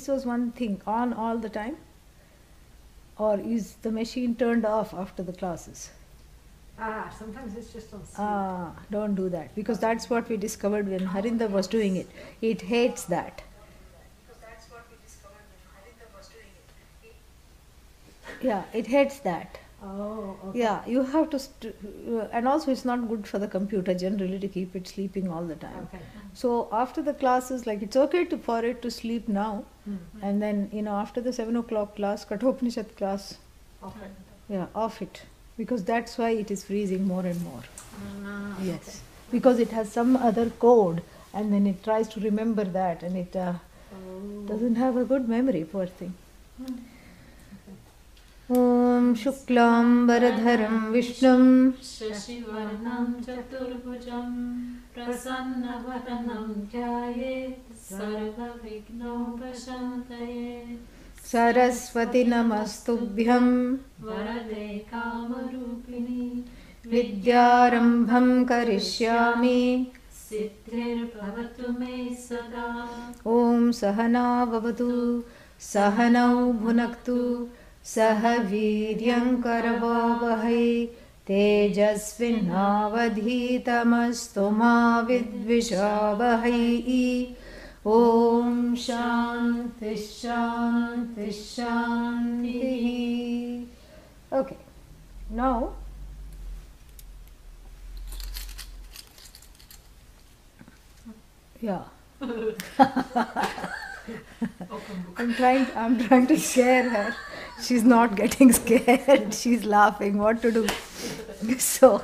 was one thing, on all the time? Or is the machine turned off after the classes? Sometimes it's just on sleep. Don't do that, because that's what we discovered when Harinder was doing it. It hates that. Yeah, it hates that. Oh, okay. Yeah, you have to, and also it's not good for the computer generally to keep it sleeping all the time. Okay. So after the classes, like it's okay for it to sleep now, and then after the 7 o'clock class, Kathopanishad class, Okay. off it, because that's why it is freezing more and more. Yes, Okay. because it has some other code, and then it tries to remember that, and it doesn't have a good memory, poor thing. Om Shuklam Varadharam Vishnum Shashivarnam Chaturbhujam Prasannavaranam Dhyayet Sarva Vignopashantaye Saraswati Namastubhyam Varade Kamarupini Vidyarambham Karishyami. Siddhir Bhavatu Me Sada. Om Sahana Bhavatu Sahanau Bhunaktu Saha Viryam Karavavahai Tejasvinavadhitamastu ma vidvishavahai. Om Shanti Shanti Shanti. Okay, now I'm trying to scare her. She's not getting scared. She's laughing. What to do? So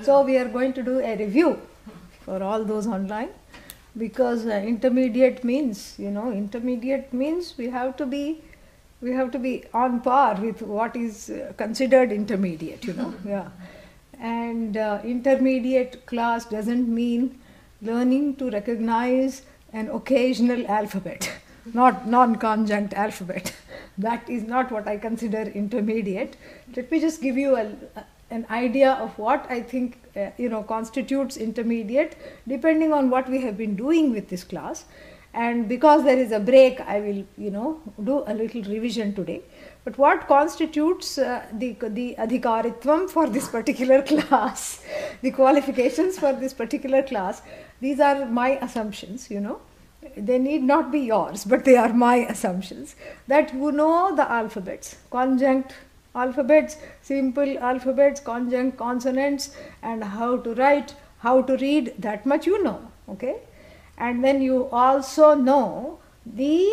so we are going to do a review for all those online, because intermediate means we have to be on par with what is considered intermediate. And intermediate class doesn't mean learning to recognize an occasional alphabet, not non-conjunct alphabet. That is not what I consider intermediate. Let me just give you an idea of what I think constitutes intermediate, depending on what we have been doing with this class. And because there is a break, I will do a little revision today. But what constitutes the adhikaritvam for this particular class, the qualifications for this particular class, these are my assumptions. They need not be yours, but they are my assumptions, that you know the alphabets, conjunct alphabets, simple alphabets, conjunct consonants, and how to write, how to read, that much you know, okay? And then you also know the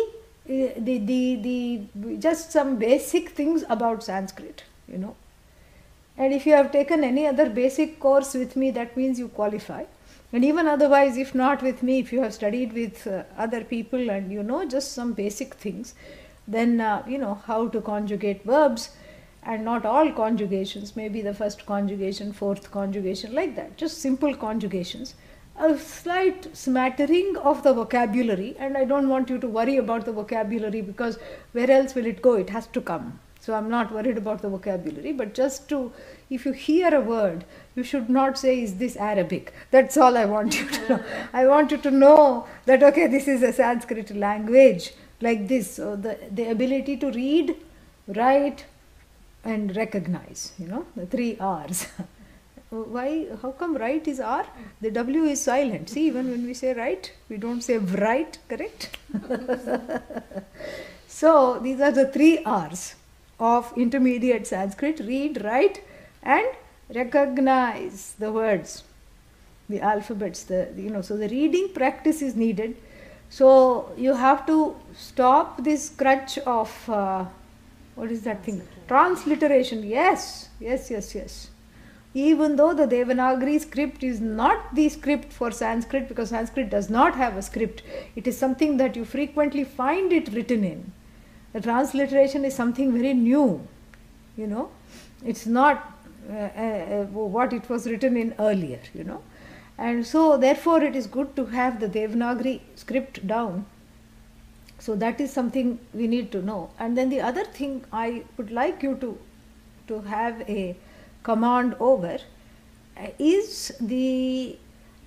just some basic things about Sanskrit, And if you have taken any other basic course with me, that means you qualify. And even otherwise, if not with me, if you have studied with other people and just some basic things, then how to conjugate verbs, and not all conjugations, maybe the first conjugation, fourth conjugation, like that, just simple conjugations. A slight smattering of the vocabulary, and I don't want you to worry about the vocabulary, because where else will it go? It has to come. So I'm not worried about the vocabulary, but just if you hear a word, you should not say, is this Arabic? That's all I want you to know. I want you to know that, okay, this is a Sanskrit language, like this. So the ability to read, write, and recognize, the 3 R's. Why? How come right is R? The W is silent. See, even when we say right, we don't say right, correct? So these are the 3 R's of intermediate Sanskrit: read, write, and recognize the words, the alphabets. So the reading practice is needed. So you have to stop this crutch of what is that thing? Transliteration. Yes. Even though the Devanagari script is not the script for Sanskrit, because Sanskrit does not have a script, it is something that you frequently find it written in. The transliteration is something very new, It's not what it was written in earlier, And so therefore it is good to have the Devanagari script down. So that is something we need to know. And then the other thing I would like you to have a command over is the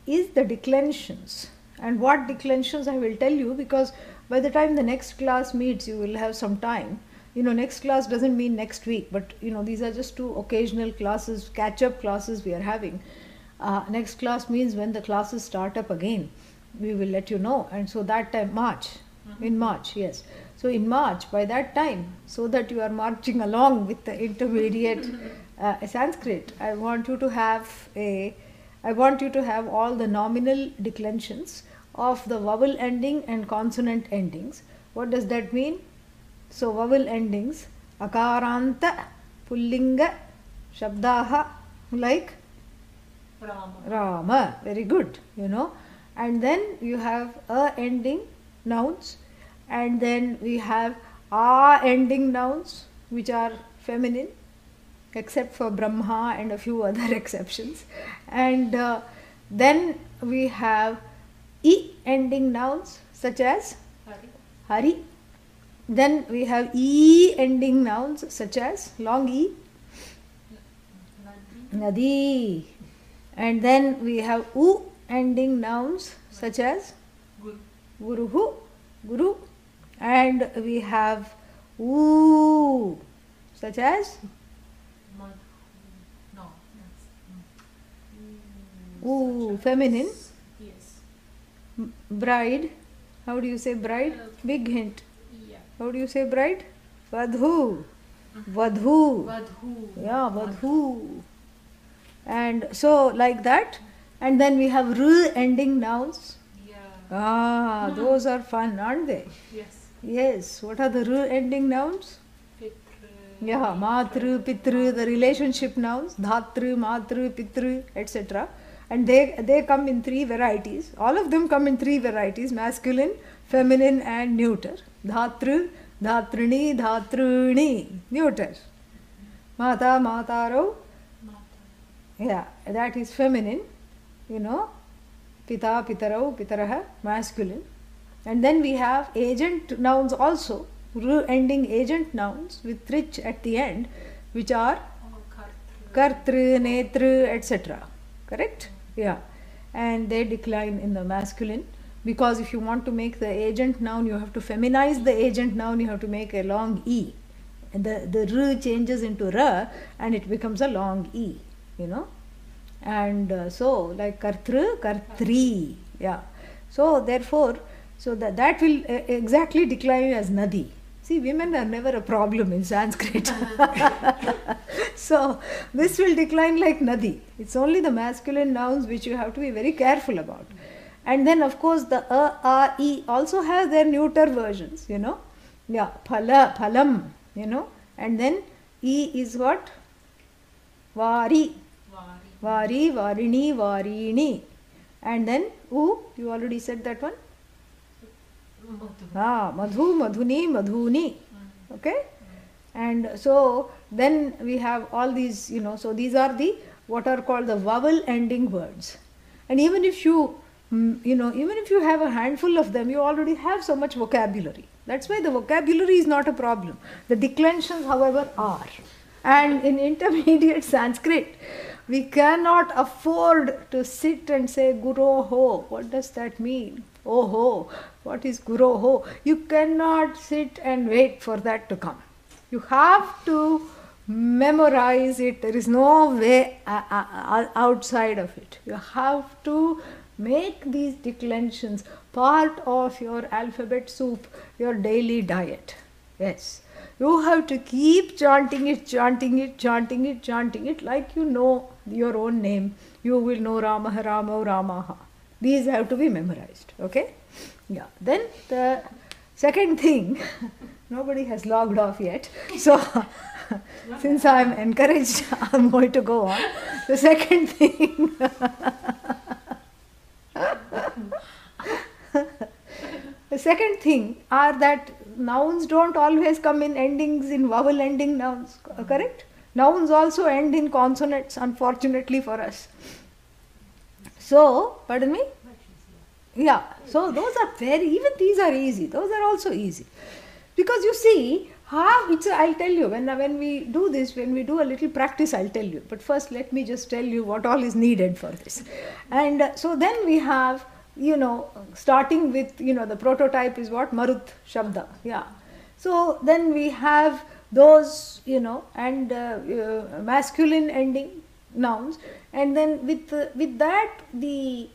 declensions And what declensions I will tell you, because by the time the next class meets, you will have some time. Next class doesn't mean next week, but these are just 2 occasional classes, catch-up classes we are having. Next class means when the classes start up again, we will let you know. And so that time, March, in March, yes. So in March, by that time, so that you are marching along with the intermediate Sanskrit, I want you to have all the nominal declensions of the vowel ending and consonant endings. What does that mean? So vowel endings, akaranta, pullinga, shabdaha, like Rama, very good, And then you have a ending nouns, and then we have a ending nouns, which are feminine, except for Brahma and a few other exceptions. And then we have E ending nouns, such as Hari. Then we have E ending nouns, such as long E, Nadi. And then we have U ending nouns, such as Guruhu, Guru. And we have U, such as U, feminine. Yes. Bride. How do you say bride? Big hint. Yeah. How do you say bride? Vadhu. Vadhu. Vadhu. Yeah, Vadhu. And so like that. And then we have R ending nouns. Yeah. Those are fun, aren't they? Yes. Yes. What are the R ending nouns? Yeah, Matru, Pitru, the relationship nouns. Dhatru, Matru, Pitru, etc. And they come in 3 varieties. All of them come in 3 varieties: masculine, feminine and neuter. Dhatru, Dhatrini, Dhatruni, neuter. Mata, Mataro. Yeah, that is feminine. Pita, Pitarau, Pitaraha, masculine. And then we have agent nouns also, R ending agent nouns with trich at the end, which are Kartru, Netru, etc. Correct? Yeah. And they decline in the masculine, because if you want to make the agent noun, you have to feminize the agent noun, you have to make a long E. And the R changes into R and it becomes a long E, And so, like Kartru, Kartri. Yeah. So, therefore, that will exactly decline as Nadi. See, women are never a problem in Sanskrit. So, this will decline like Nadi. It's only the masculine nouns which you have to be very careful about. And then, of course, the A, E also have their neuter versions, Yeah, Phala, Phalam, And then E is what? Vari. Vari, Varini, Varini. And then U, you already said that one? Madhu, Madhuni, Madhuni. Okay? And so then we have all these, so these are the what are called the vowel ending words. And even if you have a handful of them, you already have so much vocabulary. That's why the vocabulary is not a problem. The declensions, however, are. And in intermediate Sanskrit, we cannot afford to sit and say Guru Ho. What does that mean? Oh ho. What is Guru Ho? You cannot sit and wait for that to come. You have to memorize it. There is no way outside of it. You have to make these declensions part of your alphabet soup, your daily diet. Yes. You have to keep chanting it, chanting it, chanting it, chanting it like you know your own name. You will know Ramaha, Ramo, Ramaha. These have to be memorized. Okay? Yeah. Then the second thing, nobody has logged off yet. So, since I am encouraged, I am going to go on. The second thing, the second thing are that nouns don't always come in endings in vowel ending nouns. Correct? Nouns also end in consonants, unfortunately for us. So, pardon me? Yeah, so those are even these are easy. Those are also easy. Because you see, I'll tell you, when we do this, when we do a little practice, I'll tell you. But first, let me just tell you what all is needed for this. And so then we have, starting with, the prototype is what? Marut Shabda. Yeah. So then we have those, and masculine ending nouns, and then with that the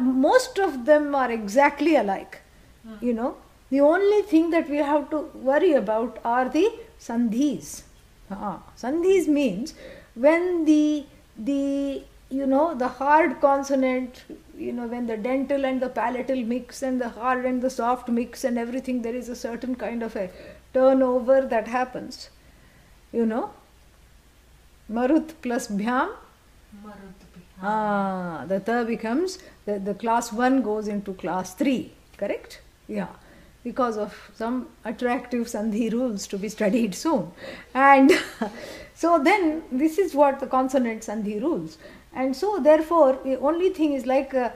most of them are exactly alike. The only thing that we have to worry about are the sandhis. Sandhis means when the hard consonant, when the dental and the palatal mix and the hard and the soft mix and everything, there is a certain kind of a turnover that happens. Marut plus bhyam. The ta becomes, the class 1 goes into class 3, correct? Yeah. Because of some attractive sandhi rules to be studied soon. And so then this is what the consonant sandhi rules. And so therefore the only thing is like vag,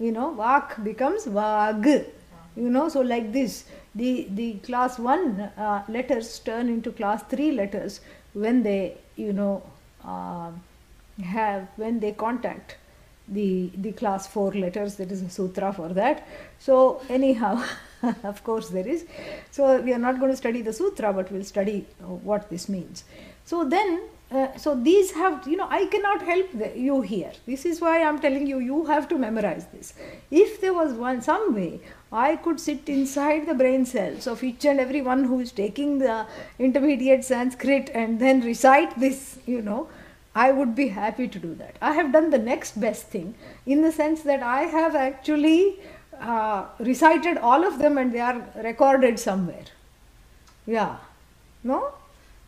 vak becomes vag, so like this, the class 1 letters turn into class 3 letters when they, when they contact the class 4 letters. There is a sutra for that. So anyhow, of course there is. So we are not going to study the sutra, but we'll study what this means. So then, so these have, I cannot help you here. This is why I'm telling you, you have to memorize this. If there was some way I could sit inside the brain cells of each and every one who is taking the intermediate Sanskrit and then recite this, I would be happy to do that. I have done the next best thing, in the sense that I have actually recited all of them and they are recorded somewhere. Yeah. No?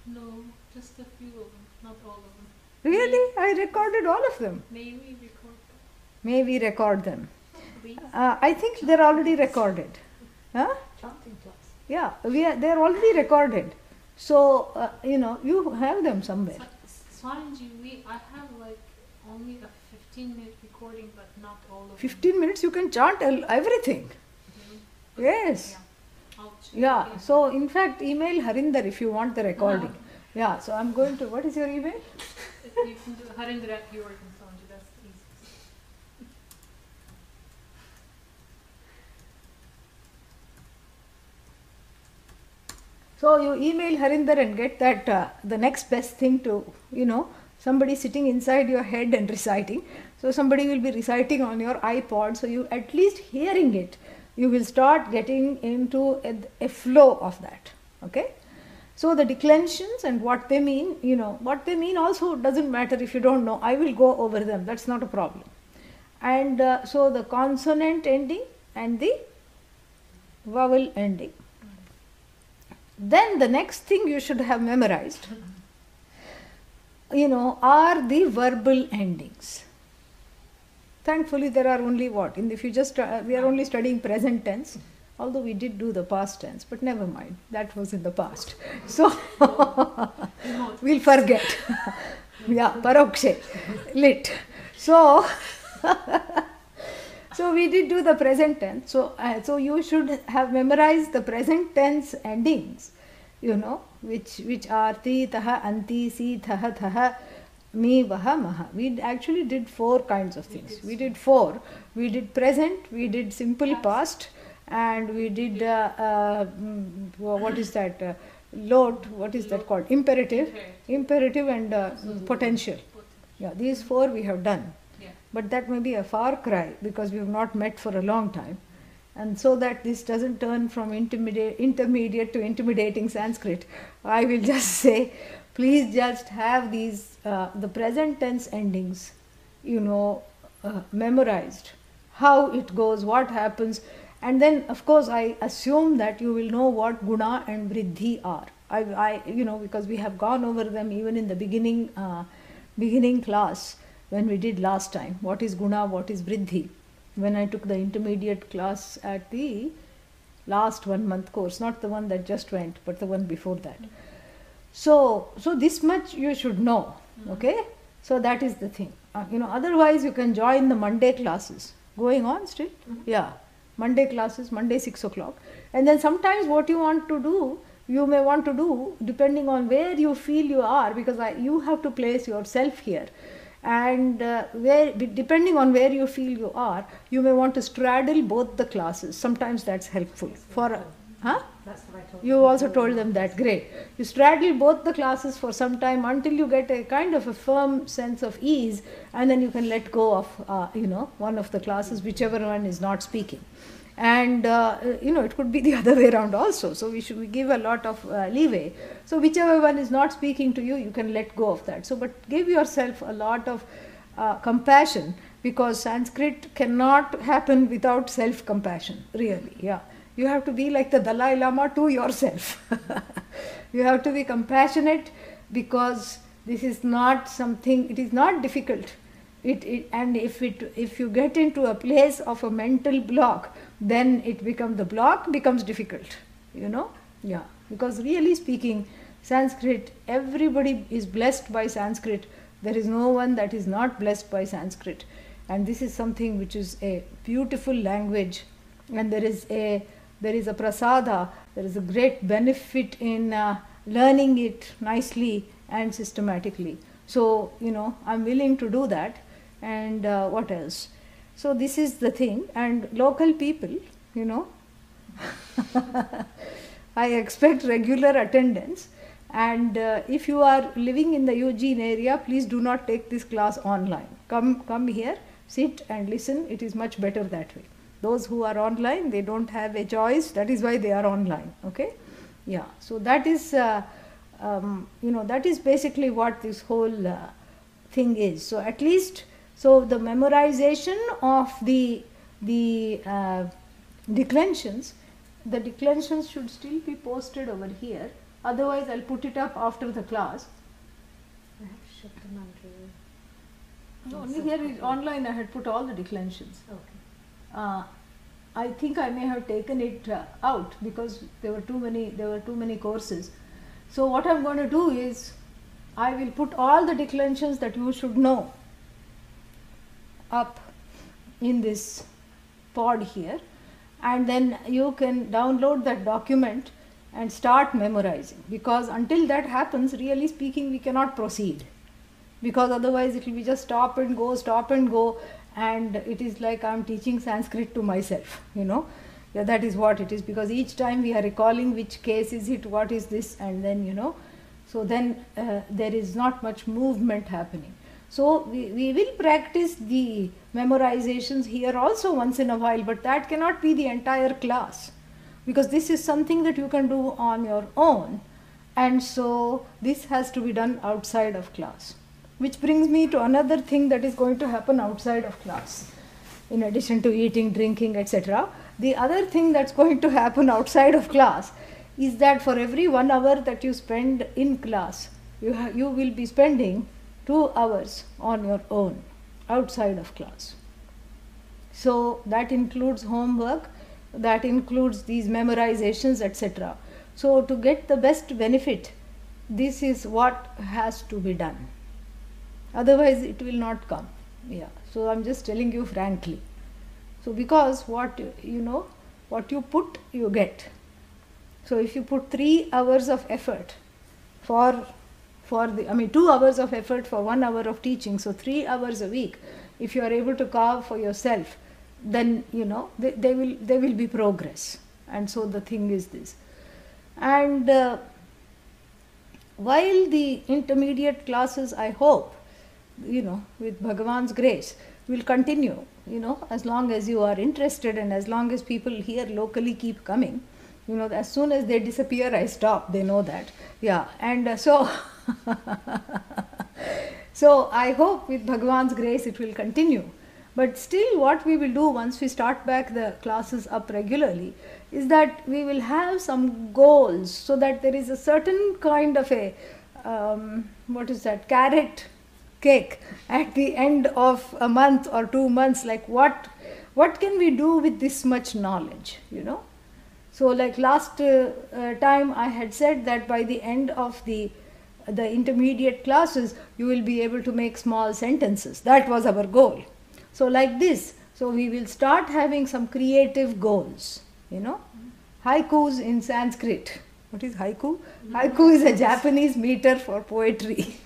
No, just a few of them, not all of them. Really? I recorded all of them. May we record them? May we record them? Please? I think they're already recorded. Huh? Chanting class. Yeah, they're already recorded. So, you have them somewhere. Swamiji, I have like only a 15-minute recording, but not all of them. 15 minutes you can chant everything. Mm-hmm. Yes. Yeah. I'll check Yeah, again. so in fact email Harinder if you want the recording. Yeah, so I'm going to, what is your email? You can do Harinder@yours and Sanji, that's easy. So you email Harinder and get that, the next best thing to, somebody sitting inside your head and reciting. So somebody will be reciting on your iPod, so you at least hearing it, you will start getting into a flow of that. Okay? So the declensions and what they mean, what they mean also doesn't matter if you don't know. I will go over them, that's not a problem. And so the consonant ending and the vowel ending. Then the next thing you should have memorized, are the verbal endings. Thankfully there are only what? If you just, we are only studying present tense, although we did do the past tense, but never mind, that was in the past. So, we'll forget. Yeah, parokshe, lit. So, so we did do the present tense. So, so you should have memorized the present tense endings, which are ti, taha, anti, si, thaha, thaha, mi, vaha, maha. We actually did 4 kinds of things. We did 4. We did present, we did simple past, and we did, what is that? Lot, what is that called? Imperative and potential. Yeah, these 4 we have done. Yeah. But that may be a far cry because we have not met for a long time. And so that this doesn't turn from intermediate to intimidating Sanskrit, I will just say, please just have these, the present tense endings, memorized. How it goes, what happens. And then, of course, I assume that you will know what guna and vriddhi are. Because we have gone over them even in the beginning class when we did last time. What is guna, what is vriddhi? When I took the intermediate class at the last 1 month course, not the one that just went, but the one before that. So this much you should know, okay? So that is the thing. Otherwise you can join the Monday classes. Going on still? Yeah. Monday classes, Monday 6 o'clock. And then sometimes what you want to do, you may want to do depending on where you feel you are, because you have to place yourself here. And depending on where you feel you are, you may want to straddle both the classes. Sometimes that's helpful. That's what I told You also told them that, great. You straddle both the classes for some time until you get a kind of a firm sense of ease, and then you can let go of, one of the classes, whichever one is not speaking. And, it could be the other way around also. So we give a lot of leeway. So whichever one is not speaking to you, you can let go of that. So, but give yourself a lot of compassion, because Sanskrit cannot happen without self-compassion, really, yeah. You have to be like the Dalai Lama to yourself. You have to be compassionate, because this is not something, it is not difficult. And if you get into a place of a mental block, then the block becomes difficult, yeah. Because really speaking, Sanskrit, everybody is blessed by Sanskrit. There is no one that is not blessed by Sanskrit. And this is something which is a beautiful language, and there is a prasada, there is a great benefit in learning it nicely and systematically. So, I'm willing to do that. And what else? So this is the thing. And local people, I expect regular attendance. And if you are living in the Eugene area, please do not take this class online. Come here, sit and listen. It is much better that way. Those who are online, they don't have a choice. That is why they are online. Okay? Yeah. So that is, that is basically what this whole thing is. So at least, so the memorization of the declensions, the declensions should still be posted over here. Otherwise, I'll put it up after the class. I have to shift them onto. No, only here is online. I had put all the declensions. Okay. I think I may have taken it out because there were too many courses. So what I'm going to do is, I will put all the declensions that you should know up in this pod here, and then you can download that document and start memorizing, because until that happens, really speaking, we cannot proceed, because otherwise it will be just stop and go, and it is like I'm teaching Sanskrit to myself, Yeah, that is what it is, because each time we are recalling which case is it, what is this, and then, so then there is not much movement happening. So we will practice the memorizations here also once in a while, but that cannot be the entire class, because this is something that you can do on your own, and so this has to be done outside of class. Which brings me to another thing that is going to happen outside of class. In addition to eating, drinking, etc., the other thing that's going to happen outside of class is that for every 1 hour that you spend in class, you will be spending 2 hours on your own outside of class. So that includes homework, that includes these memorizations, etc. So to get the best benefit, this is what has to be done. Otherwise it will not come. Yeah. So I'm just telling you frankly. So because what you put, you get. So if you put 3 hours of effort for 2 hours of effort for 1 hour of teaching, so 3 hours a week, if you are able to carve for yourself, then there will be progress. And so the thing is this. And while the intermediate classes, I hope, with Bhagavan's grace, will continue, as long as you are interested and as long as people here locally keep coming. As soon as they disappear, I stop. They know that. Yeah. And so I hope with Bhagavan's grace it will continue. But still what we will do once we start back the classes up regularly is that we will have some goals, so that there is a certain kind of a, carrot cake at the end of a month or 2 months, like what can we do with this much knowledge, So like last time I had said that by the end of the intermediate classes, you will be able to make small sentences. That was our goal. So like this, so we will start having some creative goals, Haikus in Sanskrit. What is haiku? Haiku is a Japanese meter for poetry.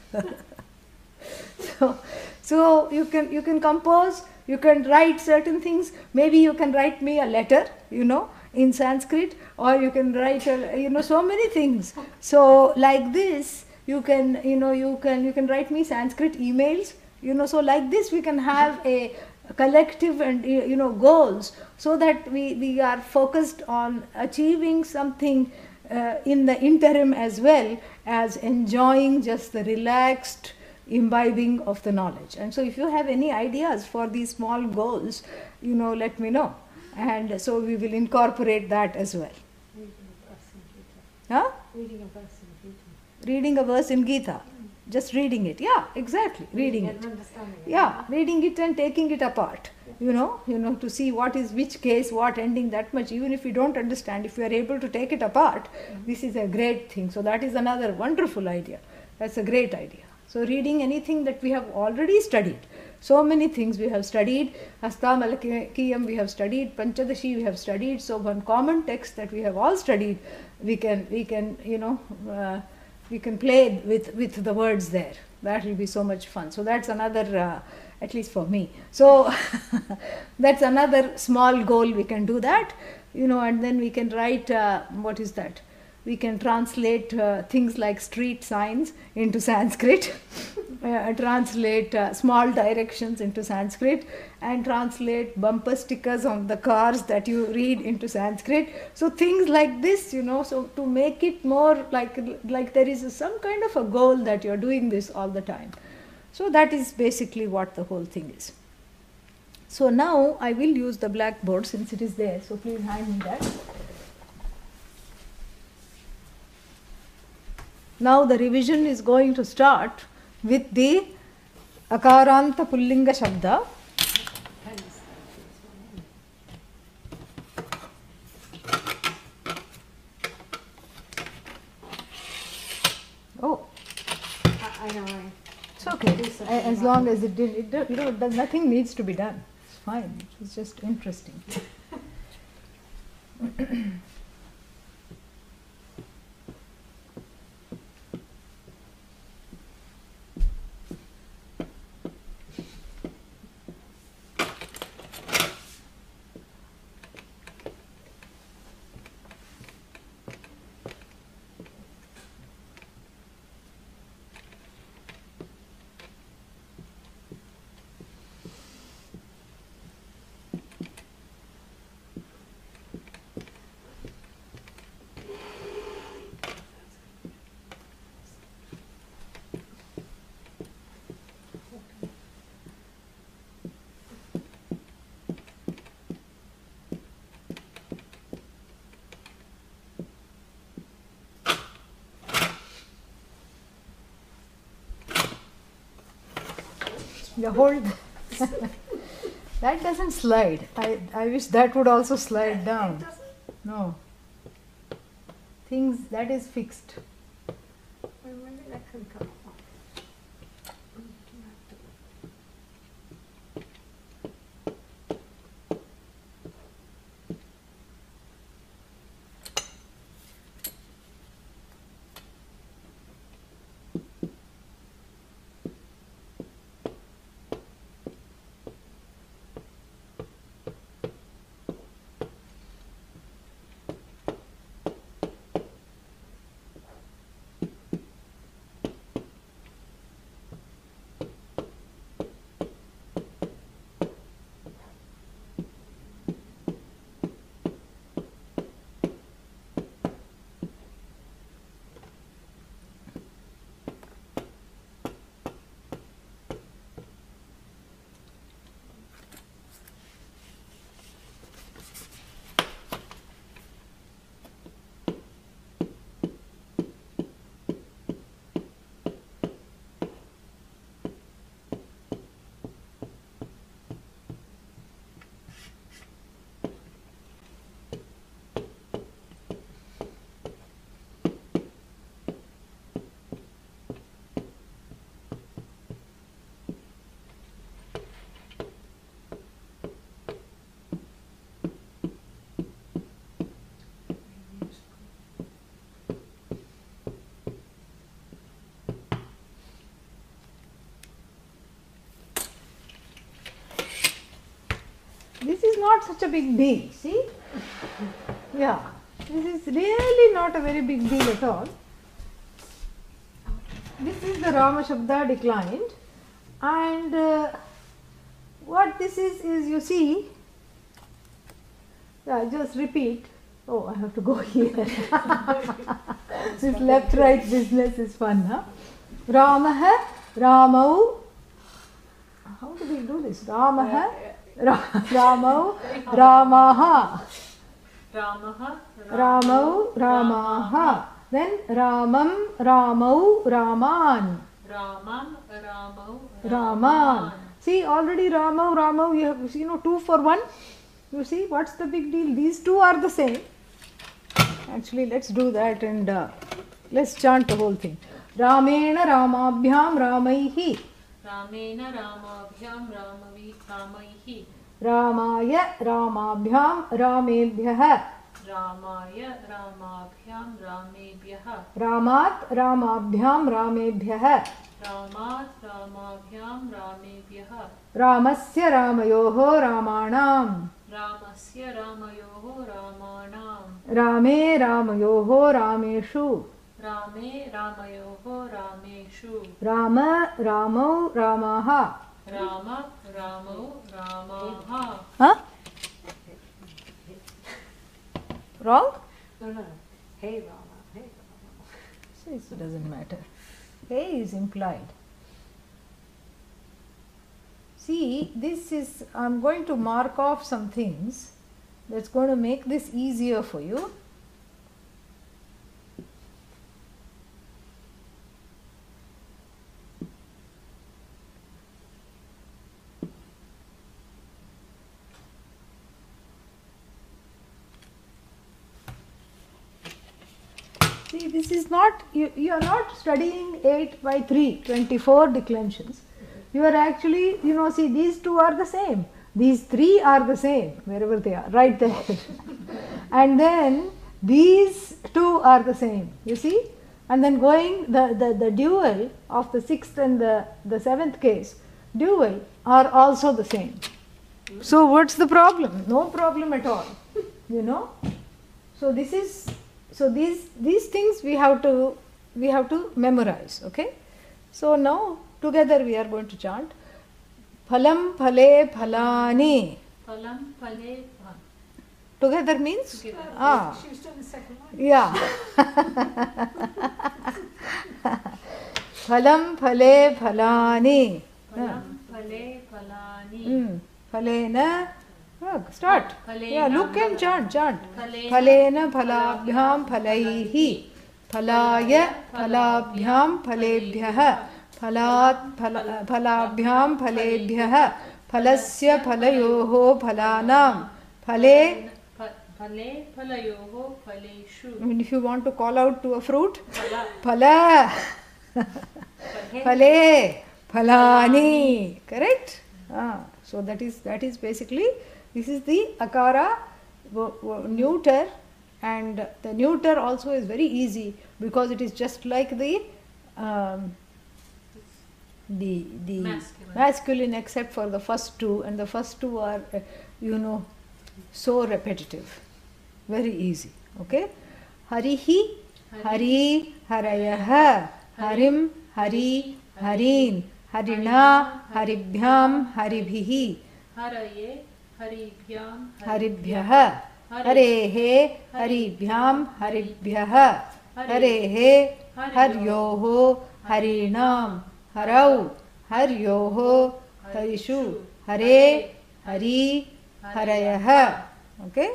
So you can compose, you can write certain things. Maybe you can write me a letter, in Sanskrit, or you can write so many things. So like this, you can write me Sanskrit emails. So like this we can have a collective and goals, so that we are focused on achieving something in the interim, as well as enjoying just the relaxed imbibing of the knowledge. And so if you have any ideas for these small goals, let me know, and so we will incorporate that as well. Huh? Reading a verse in Gita. Reading a verse in Gita. Just reading it. Yeah, exactly. Reading it. And understanding it. Yeah, reading it and taking it apart. To see what is which case, what ending, that much. Even if we don't understand, if we are able to take it apart, this is a great thing. So that is another wonderful idea. That's a great idea. So reading anything that we have already studied. So many things we have studied. Hastamalakiyam we have studied. Panchadashi we have studied. So one common text that we have all studied, we can play with the words there. That will be so much fun. So that's another, at least for me. So that's another small goal. We can do that, and then we can write, what is that? We can translate things like street signs into Sanskrit, translate small directions into Sanskrit, and translate bumper stickers on the cars that you read into Sanskrit. So things like this, so to make it more like there is some kind of a goal that you're doing this all the time. So that is basically what the whole thing is. So now I will use the blackboard since it is there. So please hand me that. Now the revision is going to start with the Akaranta Pullinga Shabda. Oh, I know. it's okay. As long as nothing needs to be done. It's fine. It's just interesting. The whole that doesn't slide. I wish that would also slide down. No. Things that is fixed. Maybe that can come off. not such a big deal. See? Yeah. This is really not a very big deal at all. This is the Rama Shabda declined, and what this is you see, yeah, just repeat. Oh, I have to go here. This left right business is fun, huh? Ramah, Ramau. How do we do this? Ramah, Ramau, Ramaha. Ramaha, Ramau, Ramaha. Then Ramam, Ramau, Raman. Ramam, Ramau, Raman. See, already Ramau, Ramau, you have, 2 for 1. You see, what's the big deal? These two are the same. Actually, let's do that and let's chant the whole thing. Ramena Ramabhyam Ramaihi. Ramena Ramabhyam Ramaihi. Ramaya Ramabhyam Ramebhyah. Ramaya Ramabhyam Ramebhyah. Ramat Ramabhyam Ramebhyah. Ramat Ramabhyam Ramebhyah. Ramasya Ramayoho Ramanam. Ramasya Ramayoho Ramanam. Rame Ramayoho Rameshu. Rame Ramayoho Rameshu. Rama Ramau Ramaha. Rama Ramau Ramaha. Huh? Wrong? No. Hey Rama, hey Rama. See, it doesn't matter. Hey is implied. See, this is, I'm going to mark off some things that's going to make this easier for you. See, this is not, you are not studying 8 by 3, 24 declensions. You are actually, see, these two are the same. These 3 are the same, wherever they are, right there. And then these 2 are the same, you see. And then going, the dual of the 6th and the 7th case, dual are also the same. So what's the problem? No problem at all, So this is, so these things we have to memorize, okay. So now together we are going to chant Phalam Phale Phalani. Phalam Phale Phan. Together means? Together. She was doing the second line. Yeah. Phalam Phale Phalani. Phalam Phale Phalani. Phalena. Start. Yeah, look and chant. Phalena. Phalena Phalabhyam Phalaihi. Phalaya Phalabhyam Phalebhyah. Phalat Phalabhyam Phalebhyah. Phalasya Phalayoho Phalanam. Phale. Phale Phalayoho Phaleshu. I mean, if you want to call out to a fruit, Phala. Phala. Phale. Phalani. Correct? So that is basically, this is the akara neuter, and the neuter also is very easy because it is just like the masculine except for the first 2, and the first 2 are so repetitive, very easy. Okay. Harihi, Hari, Harayah, Harim, Hari, Harin, Harina, Haribhyam, Haribhihi. Haraye, Haribhyam, Haribhyah. Harehe, Haribhyam, Haribhyah. Harehe, Haryoho, Harinam. Harau, Haryoho, Harishu. Hare, Hari, Harayah. Okay.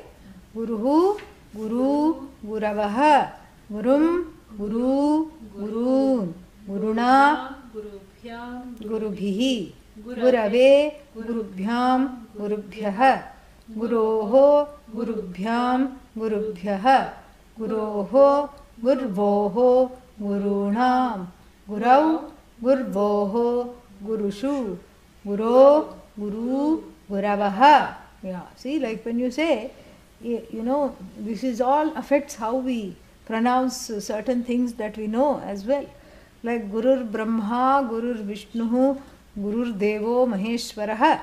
Guruhu, Guru, Guravah. Gurum, Guru, Gurun. Guruna, Gurubhyam, Gurubhihi. Gurave, Gurubhyam, Gurubhyah. Guroho, Gurubhyam, Gurubhyah. Guroho, Gurvoho, Gurunam. Gurau, Gurvoho, Gurushu. Guro, Guru, Guravaha. Yeah, see, like when you say, this is all affects how we pronounce certain things that we know as well. Like Gurur Brahma, Gurur Vishnu, Gurur Devo Maheshwaraha.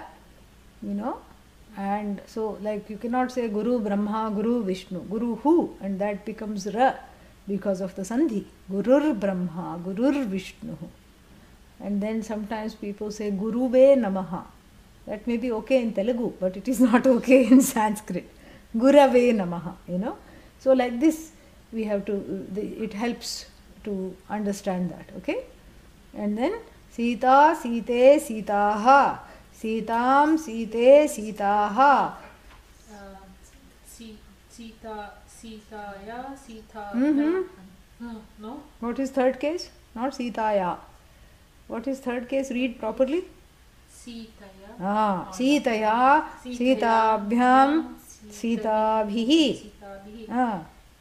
And so, like, you cannot say Guru Brahma, Guru Vishnu, Guru who, and that becomes Ra because of the Sandhi. Gurur Brahma, Gurur Vishnu. And then sometimes people say Guruve Namaha. That may be okay in Telugu, but it is not okay in Sanskrit. Gurave Namaha, you know. So, like this, we have to, it helps to understand that, okay? And then Sita, Site, Sitaha. Sitam, Site, Sitaha. Sita, Sitaya, Sita. No? What is third case? Not Sitaya. What is third case? Read properly. Sitaya. Sitaya, Sitabhyam, Sitabhihi.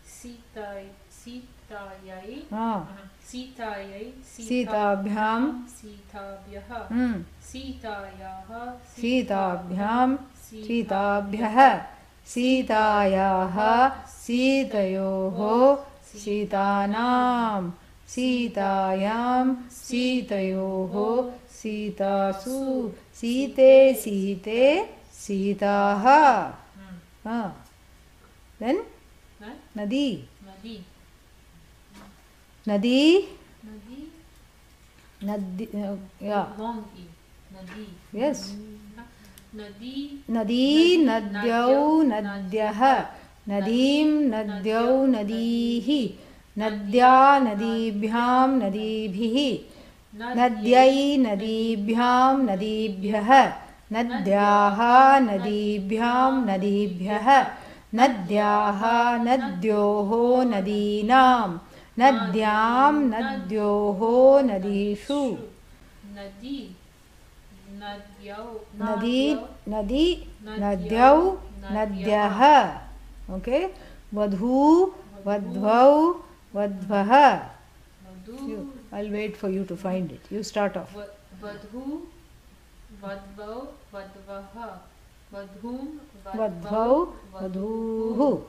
Sitayai. Sitayai. Sitabhyam. Sitabhyaha. Sitayaha. Sitabhyam. Sitabhyaha. Sitayaha. Sitayoho. Sitanam. Sitayam. Sitayoho. Sitasu. Site. Site. Sitaha. Then Nadi. Nadi. Yeah. Long E. Nadi. Yes. Nadi. Nadi, Nadyau, Nadyaha. Nadim, Nadyau, Nadihi. Nadya, Nadibhyam, Nadibhihi. Nadyai, Nadibhyam, Nadibhyaha. Nadyaha, Nadibhyam, Nadibhyaha. Nadyaha, Nadyoho, Nadinam. Nadyam, Nadyoho, Nadishu. Nadi. Nadyau. Nadi, Nadyau, Nadyaha. Okay? Vadhu, Vadvau, Vadvaha. I'll wait for you to find it. You start off. Vadhu, Vadvau, Vadvaha. Vadhum, Vadvau, Vadhuhu.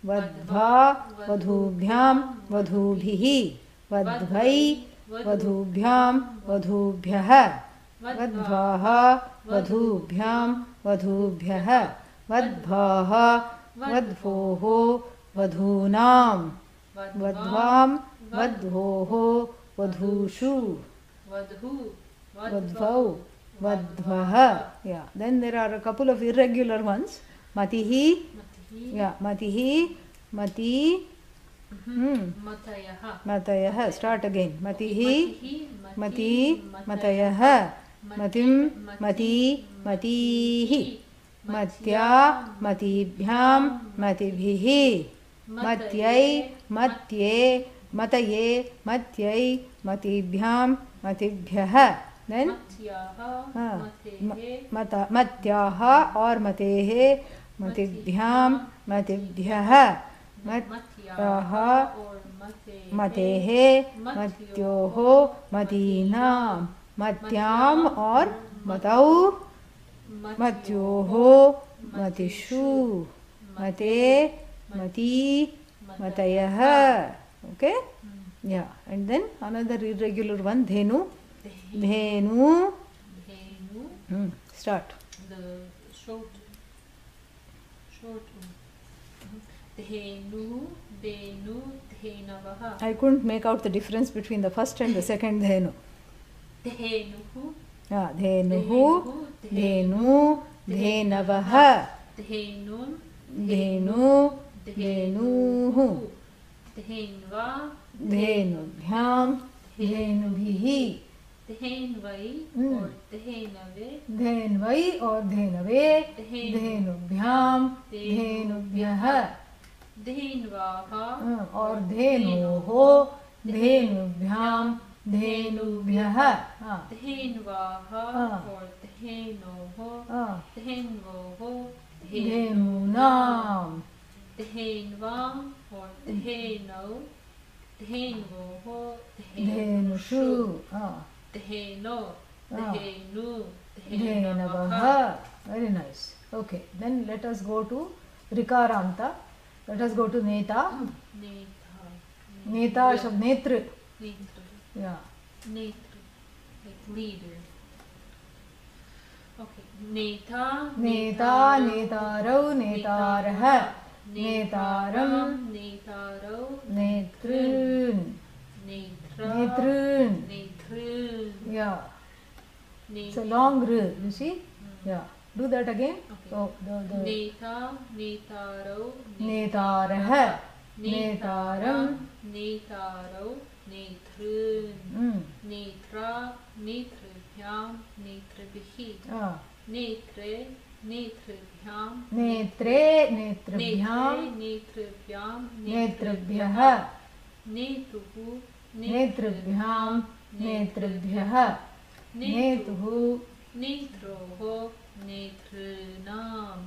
Vadva, Vadhubhyam, Vadhubhihi. Vadvai, Vadhubhyam, Vadhubhyaha. Vadvaha, Vadhubhyam, Vadhubhyaha. Vadvaha, Vadvoho, Vadhunam. Vadvam, Vadvoho, Vadhushu. Vadvau, Vadvaha. Yeah. Then there are a couple of irregular ones. Matihi. Yeah. Matihi. Mati. Matayaha. Start again. Matihi. Mati. Matayaha. Matim. Mati. Matihi. Matya. Matibhyam. Matibhihi. Matyai. Matye. Mataye. Matyai. Matibhyam. Matibhyaha. Then Matyaha or Matehe. Matibhyam. Matibhyaha. Matyaha. Matehe. Matyoho. Matinam. Matyam or Matau. Matyoho. Matishu. Mate. Mati. Matayaha. Okay? Yeah. And then another irregular one. Dhenu. Dhenu. Start. The short. Dhenu, Dhenu, Dhenavaha. I couldn't make out the difference between the first and the second Dhenu. Dhenuhu. Dhenuhu, Dhenu, Dhenavaha. Dhenum. Dhenu, Dhenuhu. Dhenva. Dhenubhyam, Dhenubhihi. Dhenvai or Dhenave. Dhenvai or Dhenave. Dhenubhyam, Dhenubhyaha. Dhenvaha or Dhenoho. Dhenubhyam, Dhenubhyaha. Dhenvaha or Dhenoho. Dhenvoho. Dhenunam. Dhenvam or Dheno. Dhenvoho. Dhenushu. Dheno. Dhenu. Dhenavaha. Very nice. Okay, then let us go to Rikaranta. Let us go to Neta. Neta Shabd Netr. Netru. Yeah. Netru. Like leader. Okay. नेता नेता नेतारौ नेतारः नेतारं नेतारौ नेतॄन् Netra नेतॄन्. नेतॄन् Yeah, it's a long r, you see. Yeah, do that again. Okay. So the नेता नेतारौ नेतारः नेतारं नेतारौ नेतॄन् Netra नेतृभ्यां नेतृभिः ah, नेत्रे नेतृभ्यां नेत्रे नेतृभ्यां नेतृभ्यां नेतृभ्यः नेतुः नेतृभ्यां नेतृभ्यः नेतुः नेत्रोः नेतॄणां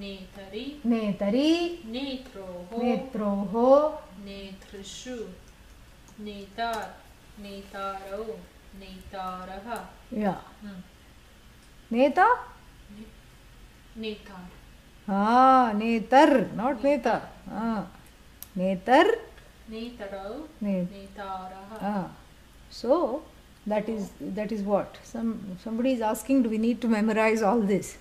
नेतरि नेतरि नेत्रोः नेत्रोः नेतृषु नेतार नेतारौ नेतारः yeah neta नेतार netar, not netar. Netar नेतरौ net. नेतारः So that is what somebody is asking, do we need to memorize all this?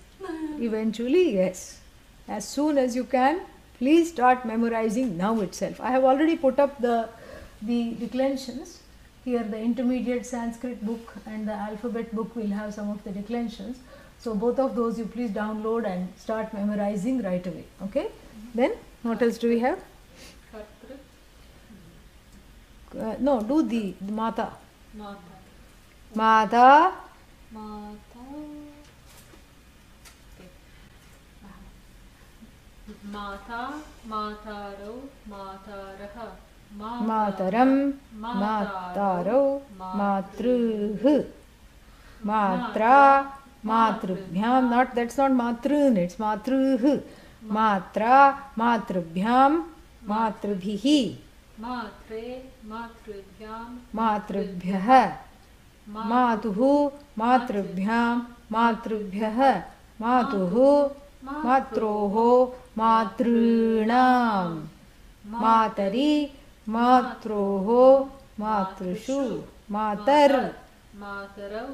Eventually, yes. As soon as you can, please start memorizing now itself. I have already put up the declensions here. The intermediate Sanskrit book and the alphabet book will have some of the declensions. So both of those you please download and start memorizing right away. Okay. Then what else do we have? कर्तृ No, do the mata. माता Mata. माता माता मातारौ मातारः मातरं मातारौ मातृः मात्रा मातृभ्यां, that's not matrun, it's matruh. Matra मातृभ्यां मातृभिः मात्रे मातृभ्यां मातृभ्यः मातुः मातृभ्यां मातृभ्यः मातुः मात्रोः मातॄणां मातरि मात्रोः मातृषु मातर मातरौ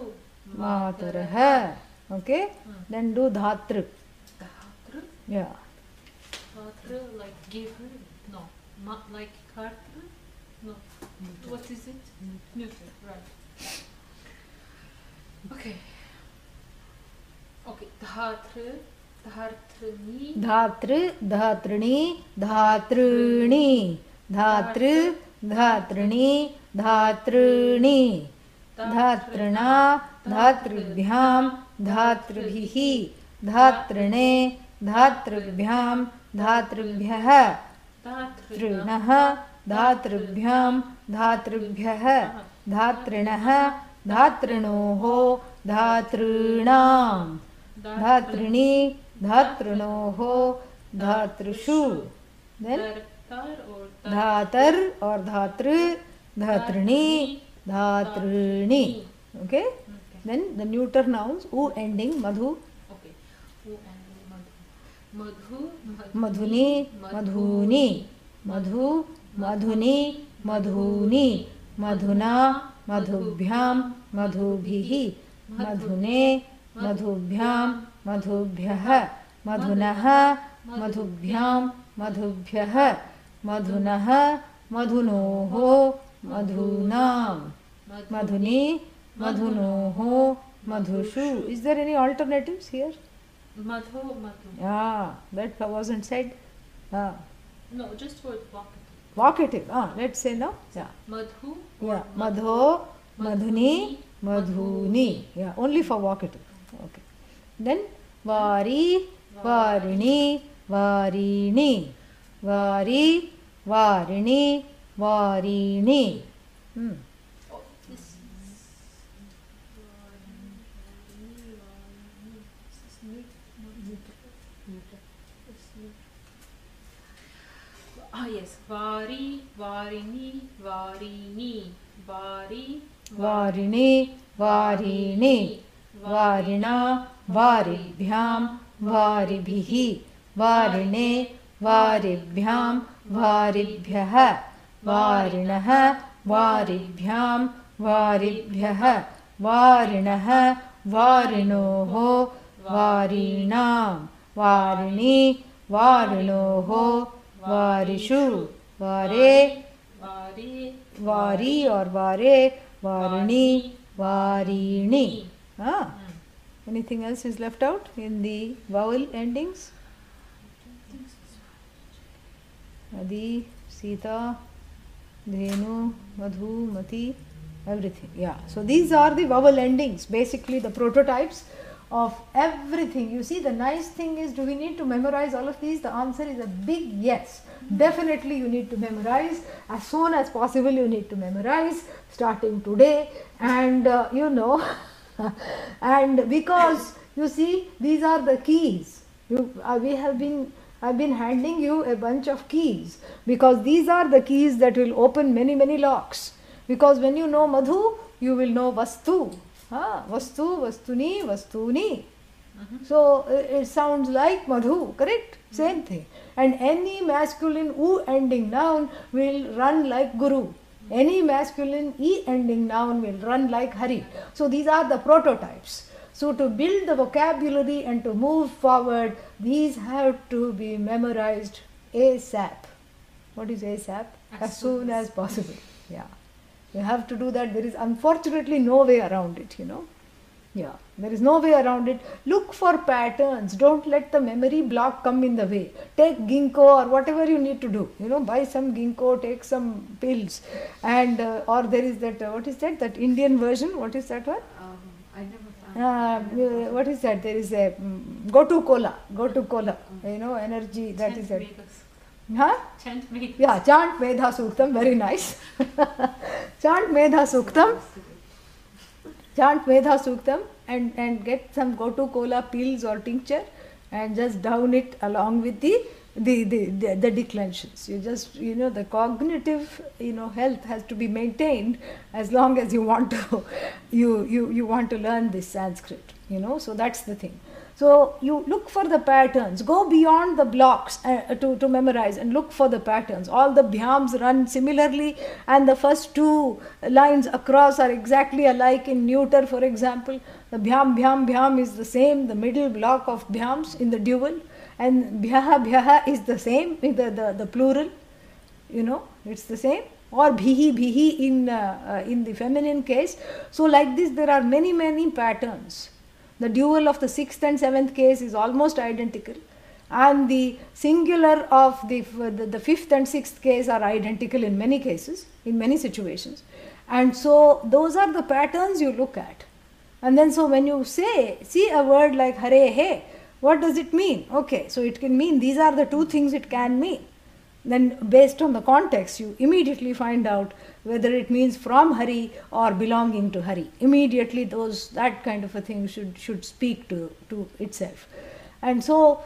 मातरः. Okay, then do dhatru. धातृ Yeah, धातृ like giver, no, like kartृ, no, what is it? Neuter, right. Okay, धातृ धातृनि धातृ धातृणी धातॄणि धातृ धातृणी धातॄणि धातृणा धातृभ्यां धातृभिः धातृणे धातृभ्यां धातृभ्यः तृणः धातृभ्यां धातृभ्यः धातृणः धातृणोः धातॄणां धातृणी धातृणोः धातृषु. Then धातर or धातृ धातृणी धातृणी. Okay. Then the neuter nouns u ending madhu. Okay. U ending madhu. Madhuni madhuni madhu madhuni madhuni madhuna madhubhyam madhubhihi madhune madhubhyam madhubhyah madhunah madhubhyam madhubhyah madhunah madhunoho madhunam madhuni madhunoho madhushu. Is there any alternatives here? Madhu, madhu. Yeah, that wasn't said. No, just for vocative. Vocative. Let's say now. Yeah. Madhu. Yeah. Madho, madhuni, madhuni. Yeah, only for vocative. Okay. Then vari, varini, varini. Vari, varini, varini. Oh, this is yes. Vari, varini, varini. Vari, वारिणी वारिणी वारिणा वारिभ्यां वारिभिः वारिणे वारिभ्यां वारिभ्यः वारिणः वारिभ्यां वारिभ्यः वारिणः varinoho, varinam, varini, varinoho, varishu, vare, vari or vare, varini, varini. Anything else is left out in the vowel endings? Adi, Sita, Dhenu, Madhu, Mati, everything. Yeah. So these are the vowel endings, basically the prototypes of everything. You see, the nice thing is, do we need to memorize all of these? The answer is a big yes. Definitely you need to memorize. As soon as possible you need to memorize, starting today. And and because you see, these are the keys. I've been handing you a bunch of keys, because these are the keys that will open many, many locks. Because when you know Madhu, you will know Vastu. Vastu, Vastuni, Vastuni. So it sounds like Madhu, correct? Same thing. And any masculine U ending noun will run like Guru. Any masculine E ending noun will run like Hari. So these are the prototypes. So to build the vocabulary and to move forward, these have to be memorized ASAP. What is ASAP? As soon as possible. Yeah. You have to do that. There is unfortunately no way around it, Yeah, there is no way around it. Look for patterns. Don't let the memory block come in the way. Take ginkgo or whatever you need to do. Buy some ginkgo, take some pills. And, or there is that, what is that? That Indian version, what is that one? I never found what is that? There is a go-to cola, energy, that is it. Chant Medha. Yeah, chant Medha Suktam, very nice. Chant Medha Suktam. Chant Medha Suktam and get some go-to cola pills or tincture and just down it along with the declensions. You just, the cognitive, health has to be maintained as long as you want to, you want to learn this Sanskrit, so that's the thing. So you look for the patterns, go beyond the blocks to memorize and look for the patterns. All the bhyams run similarly and the first two lines across are exactly alike in neuter, for example. The bhyam, bhyam, bhyam is the same, the middle block of bhyams in the dual, and bhyaha, bhyaha is the same in the plural, it's the same. Or bhihi, bhihi in the feminine case. So like this there are many, many patterns. The dual of the 6th and 7th case is almost identical, and the singular of the 5th and 6th case are identical in many cases, in many situations. And so those are the patterns you look at. And then so when you see a word like Hare He, what does it mean? Okay, so it can mean, these are the two things it can mean. Then based on the context, you immediately find out whether it means from Hari or belonging to Hari. Immediately that kind of a thing should speak to itself. And so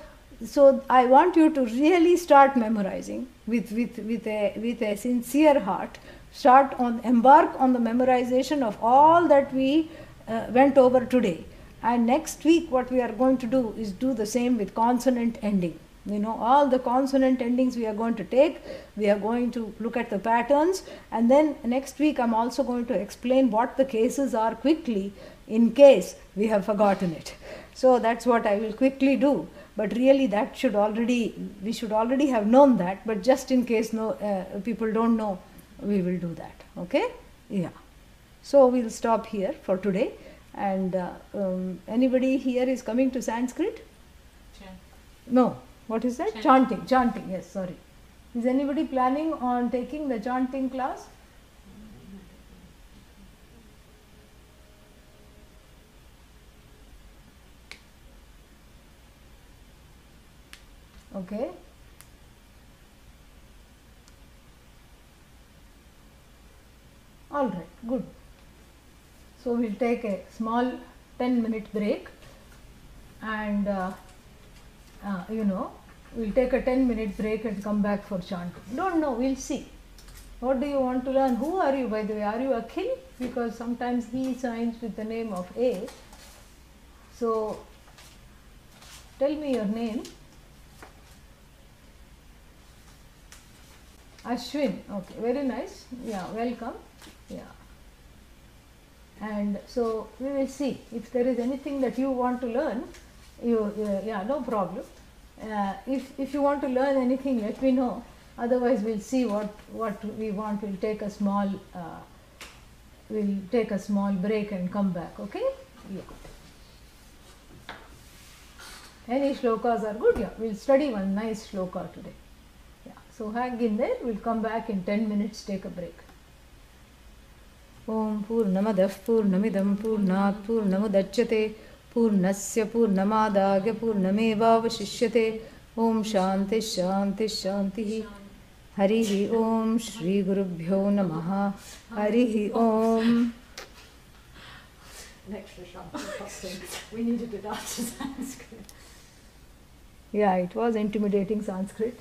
I want you to really start memorizing with a sincere heart. Embark on the memorization of all that we went over today. And next week what we are going to do is do the same with consonant ending. All the consonant endings we are going to take, we are going to look at the patterns, and then next week I'm also going to explain what the cases are quickly in case we have forgotten it. So that's what I will quickly do, but really we should already have known that, but just in case people don't know, we will do that. Okay? Yeah. So we'll stop here for today, and anybody here is coming to Sanskrit? No. What is that? Chanting, yes, sorry. Is anybody planning on taking the chanting class? Okay. All right, good. So we'll take a small 10-minute break, and we'll take a 10-minute break and come back for chanting. Don't know, we'll see. What do you want to learn? Who are you, by the way? Are you Akhil? Because sometimes he signs with the name of A. So, tell me your name. Ashwin. Okay, very nice. Yeah, welcome. Yeah. And so we will see if there is anything that you want to learn. No problem. If you want to learn anything, let me know. Otherwise, we'll see what we want. We'll take a small break and come back. Okay? Yeah. Any shlokas are good. Yeah, we'll study one nice shloka today. Yeah. So hang in there. We'll come back in 10 minutes. Take a break. Om Purnamadah Purnamidam Purnat Purnamudachyate Purnasya Purnamadagya Purnamevavashishyate. Om Shanti Shanti Shanti. Harihi Om Shri Gurubhyo Namaha. Harihi Om. Next we needed it after Sanskrit. Yeah, it was intimidating Sanskrit.